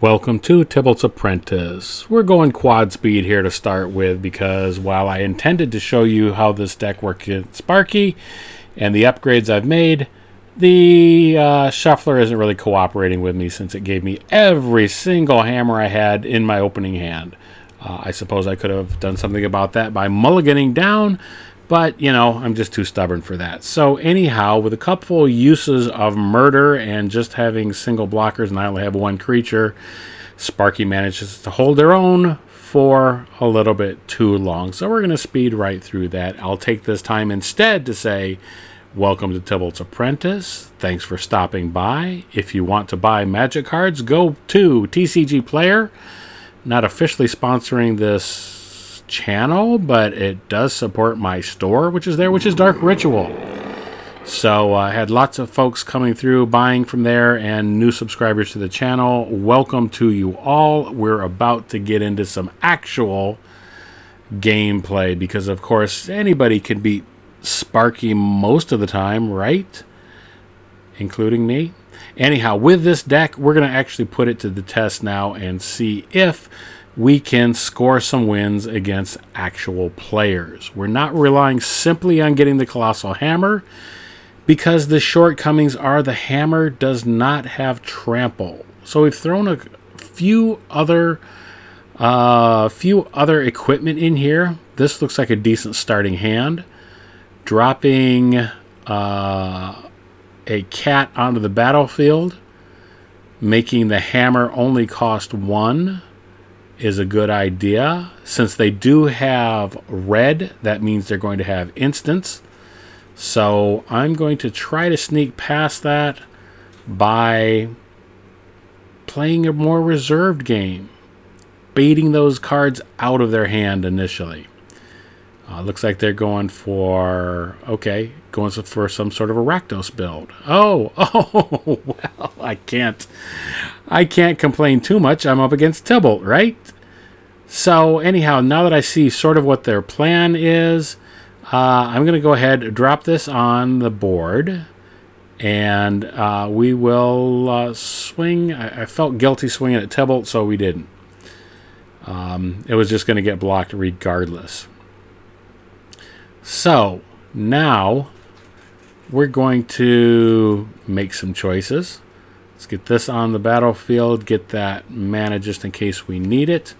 Welcome to Tibalt's Apprentice. We're going quad speed here to start with because while I intended to show you how this deck works in Sparky and the upgrades I've made, the shuffler isn't really cooperating with me since it gave me every single hammer I had in my opening hand. I suppose I could have done something about that by mulliganing down, but, you know, I'm just too stubborn for that. So anyhow, with a couple uses of murder and just having single blockers, and I only have one creature, Sparky manages to hold their own for a little bit too long. So we're going to speed right through that. I'll take this time instead to say, welcome to Tibalt's Apprentice. Thanks for stopping by. If you want to buy Magic cards, go to TCG Player. Not officially sponsoring this channel, but it does support my store, which is Dark Ritual. So I had lots of folks coming through buying from there and new subscribers to the channel. Welcome to you all. We're about to get into some actual gameplay because of course anybody can beat Sparky most of the time, right? Including me. Anyhow, with this deck we're going to actually put it to the test now and see if we can score some wins against actual players. We're not relying simply on getting the Colossal Hammer because the shortcomings are the hammer does not have trample. So we've thrown a few other equipment in here. This looks like a decent starting hand. Dropping a cat onto the battlefield, making the hammer only cost 1. Is a good idea. Since they do have red, that means they're going to have instants. So I'm going to try to sneak past that by playing a more reserved game, baiting those cards out of their hand initially. Looks like they're going for, okay, going for some sort of a Rakdos build. Oh, well, I can't complain too much. I'm up against Tibalt, right? So anyhow, now that I see sort of what their plan is, I'm going to go ahead and drop this on the board. And we will swing. I felt guilty swinging at Tibalt, so we didn't. It was just going to get blocked regardless. So now we're going to make some choices. Let's get this on the battlefield, get that mana just in case we need it.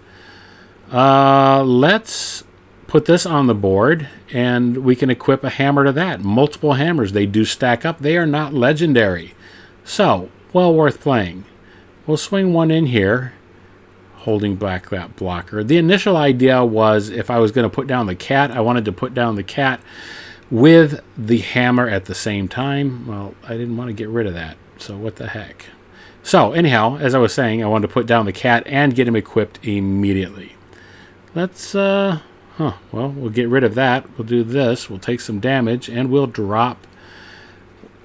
Let's put this on the board and we can equip a hammer to that. Multiple hammers, they do stack up. They are not legendary. So, well worth playing. We'll swing one in here, holding back that blocker. The initial idea was if I was going to put down the cat, I wanted to put down the cat with the hammer at the same time. Well, I didn't want to get rid of that, so what the heck. So anyhow, as I was saying, I wanted to put down the cat and get him equipped immediately. Let's well, we'll get rid of that. We'll do this, we'll take some damage, and we'll drop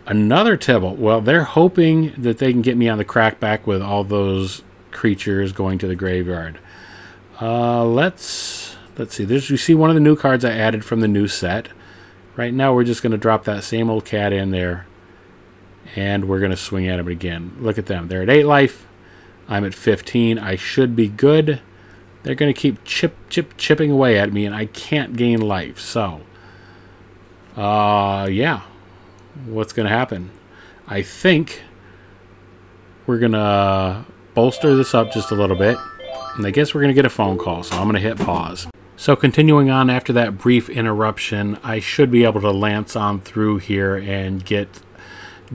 another Tibalt. Well, they're hoping that they can get me on the crackback with all those creatures going to the graveyard. Let's see. You see one of the new cards I added from the new set. Right now we're just going to drop that same old cat in there, and we're going to swing at him again. Look at them. They're at 8 life. I'm at 15. I should be good. They're going to keep chipping away at me, and I can't gain life. So, yeah. What's going to happen? I think we're going to bolster this up just a little bit, and I guess we're going to get a phone call, so I'm going to hit pause. So continuing on after that brief interruption, I should be able to lance on through here and get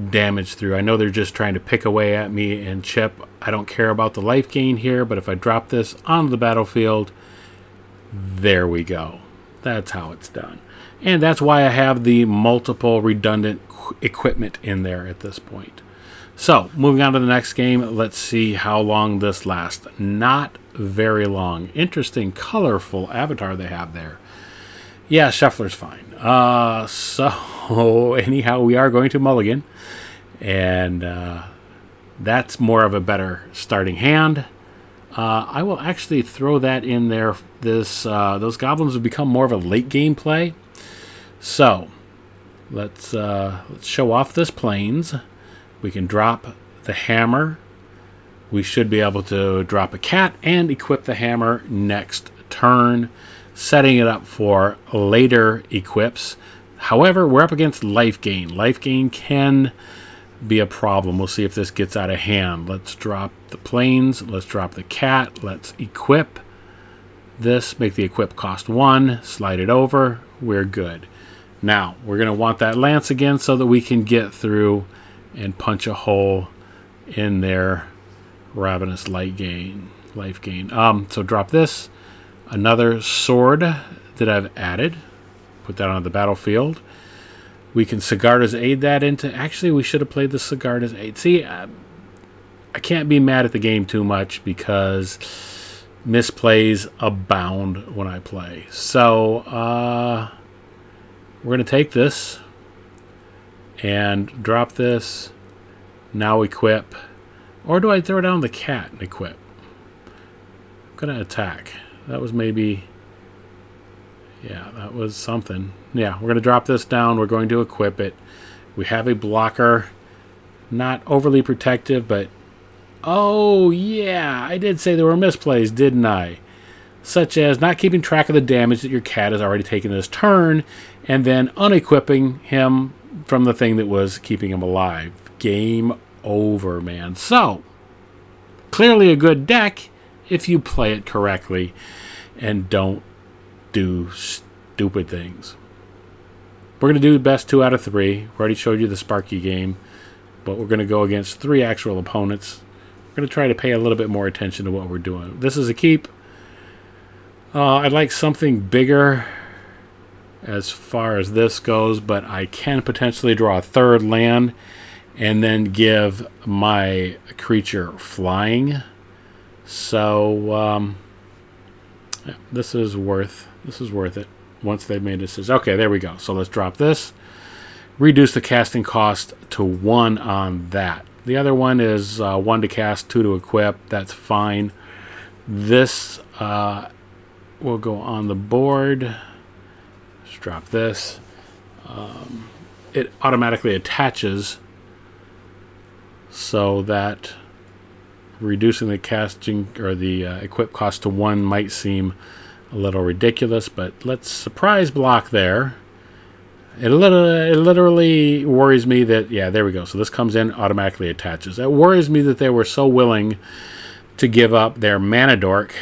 damage through. I know they're just trying to pick away at me and chip. I don't care about the life gain here, but if I drop this onto the battlefield, there we go. That's how it's done. And that's why I have the multiple redundant equipment in there at this point. So, moving on to the next game, let's see how long this lasts. Not very long. Interesting, colorful avatar they have there. Yeah, Shuffler's fine. So, anyhow, we are going to mulligan. And that's more of a better starting hand. I will actually throw that in there. Those goblins will become more of a late game play. So, let's show off this plains. We can drop the hammer we should be able to drop a cat and equip the hammer next turn, setting it up for later equips. However, we're up against life gain. Life gain can be a problem. We'll see if this gets out of hand. Let's drop the planes. Let's drop the cat. Let's equip this. Make the equip cost 1. Slide it over. We're good. Now, we're going to want that lance again so that we can get through and punch a hole in their ravenous life gain. So drop this. Another sword that I've added. Put that on the battlefield. We can Sigarda's Aid that into... Actually, we should have played the Sigarda's Aid. See, I can't be mad at the game too much because misplays abound when I play. So, we're going to take this and drop this. Now equip. Or do I throw down the cat and equip? I'm going to attack. That was maybe... Yeah, that was something. Yeah, we're going to drop this down. We're going to equip it. We have a blocker. Not overly protective, but... Oh, yeah, I did say there were misplays, didn't I? Such as not keeping track of the damage that your cat has already taken this turn, and then unequipping him from the thing that was keeping him alive. Game over, man. So, clearly a good deck if you play it correctly and don't do stupid things. We're going to do the best 2 out of 3. We already showed you the Sparky game, but we're going to go against 3 actual opponents. We're going to try to pay a little bit more attention to what we're doing. This is a keep. I'd like something bigger as far as this goes, but I can potentially draw a 3rd land and then give my creature flying. So yeah, this is worth it once they've made a decision. Okay, there we go. So let's drop this. Reduce the casting cost to 1 on that. The other one is 1 to cast, 2 to equip. That's fine. This will go on the board. Let's drop this. It automatically attaches so that reducing the casting or the equip cost to 1 might seem a little ridiculous, but let's surprise block there. It literally worries me that, yeah, there we go. So this comes in, automatically attaches. It worries me that they were so willing to give up their mana dork,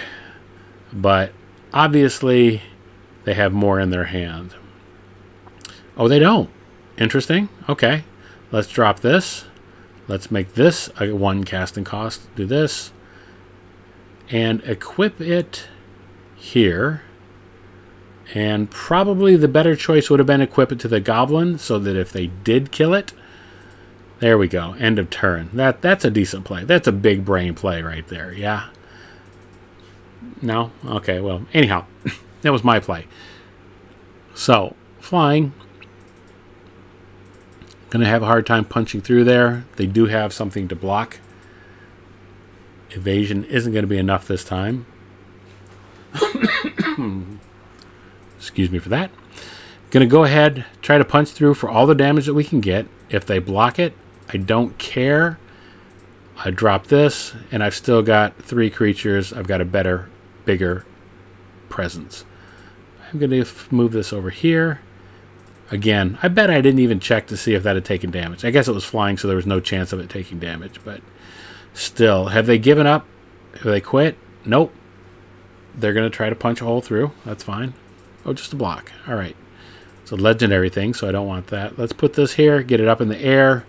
but obviously they have more in their hand. Oh, they don't. Interesting. Okay. Let's drop this. Let's make this a 1 casting cost. Do this. And equip it here. And probably the better choice would have been equip it to the goblin so that if they did kill it, there we go. End of turn. That's a decent play. That's a big brain play right there. Yeah. No? Okay, well, anyhow, that was my play. So, flying. Going to have a hard time punching through there. They do have something to block. Evasion isn't going to be enough this time. Excuse me for that. Going to go ahead, try to punch through for all the damage that we can get. If they block it, I don't care. I drop this, and I've still got 3 creatures. I've got a better, bigger presence. I'm going to move this over here. Again, I bet I didn't even check to see if that had taken damage. I guess it was flying, so there was no chance of it taking damage. But still, have they given up? Have they quit? Nope. They're going to try to punch a hole through. That's fine. Oh, just a block. All right. It's a legendary thing, so I don't want that. Let's put this here, get it up in the air.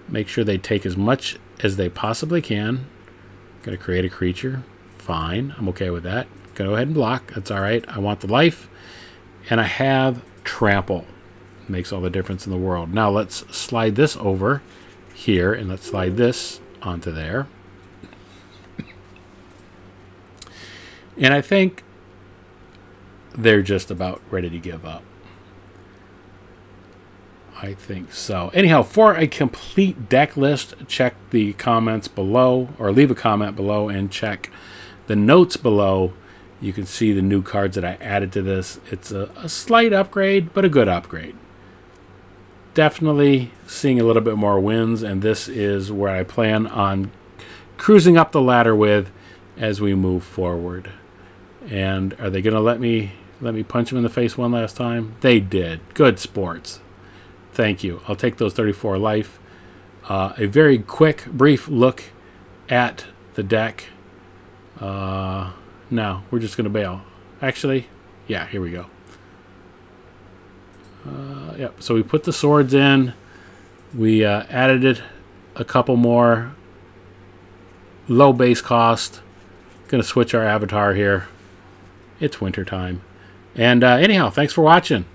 Make sure they take as much as they possibly can. Going to create a creature. Fine. I'm okay with that. Go ahead and block. That's all right. I want the life. And I have trample. Makes all the difference in the world. Now let's slide this over here, and let's slide this onto there. And I think they're just about ready to give up. I think so. Anyhow, for a complete deck list, check the comments below, or leave a comment below and check the notes below. You can see the new cards that I added to this. It's a slight upgrade, but a good upgrade. Definitely seeing a little bit more wins, and this is where I plan on cruising up the ladder with as we move forward. And are they going to let me punch them in the face one last time? They did. Good sports. Thank you. I'll take those 34 life. A very quick, brief look at the deck. No, we're just going to bail. Actually, yeah, here we go. Yep. So we put the swords in. We added it a couple more. Low base cost. Going to switch our avatar here. It's winter time. And anyhow, thanks for watching.